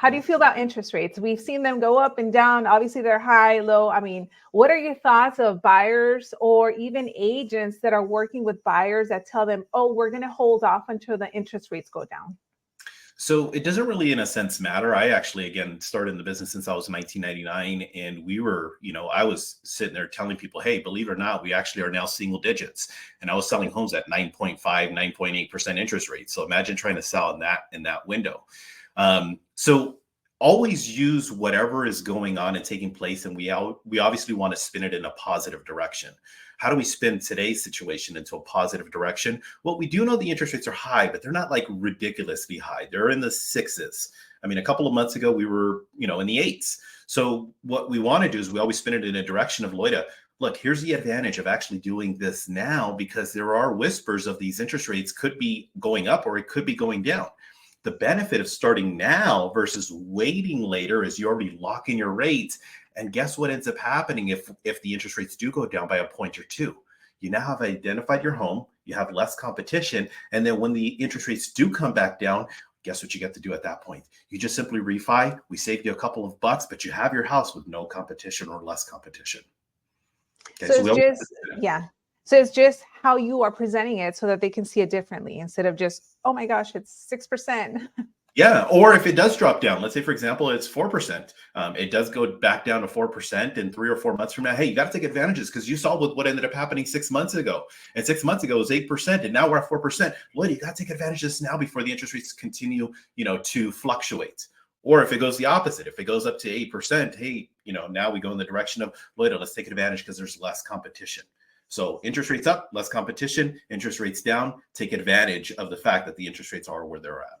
How do you feel about interest rates? We've seen them go up and down. Obviously, they're high, low. I mean, what are your thoughts of buyers or even agents that are working with buyers that tell them, oh, we're going to hold off until the interest rates go down? So it doesn't really, in a sense, matter. I actually, again, started in the business since I was 1999. And we were, I was sitting there telling people, hey, believe it or not, we actually are now single digits. And I was selling homes at 9.5, 9.8% interest rate. So imagine trying to sell in that window. So always use whatever is going on and taking place. And we obviously want to spin it in a positive direction. How do we spin today's situation into a positive direction? Well, we do know the interest rates are high, but they're not like ridiculously high. They're in the sixes. I mean, a couple of months ago, we were, in the eights. So what we want to do is we always spin it in a direction of, Loida, look, here's the advantage of actually doing this now, because there are whispers of these interest rates could be going up or it could be going down. The benefit of starting now versus waiting later is you already lock in your rates. And guess what ends up happening if the interest rates do go down by a point or two? You now have identified your home, you have less competition. And then when the interest rates do come back down, guess what you get to do at that point? You just simply refi. We saved you a couple of bucks, but you have your house with no competition or less competition. Okay, so it's just, yeah. So it's just how you are presenting it so that they can see it differently instead of just, oh my gosh, it's 6%. Yeah. Or if it does drop down, let's say, for example, it's 4%. It does go back down to 4% in 3 or 4 months from now. Hey, you got to take advantages, because you saw what ended up happening 6 months ago. And 6 months ago it was 8%. And now we're at 4%. Well, you got to take advantage of this now before the interest rates continue, to fluctuate. Or if it goes the opposite, if it goes up to 8%, hey, now we go in the direction of, Loida, let's take advantage because there's less competition. So interest rates up, less competition, interest rates down, take advantage of the fact that the interest rates are where they're at.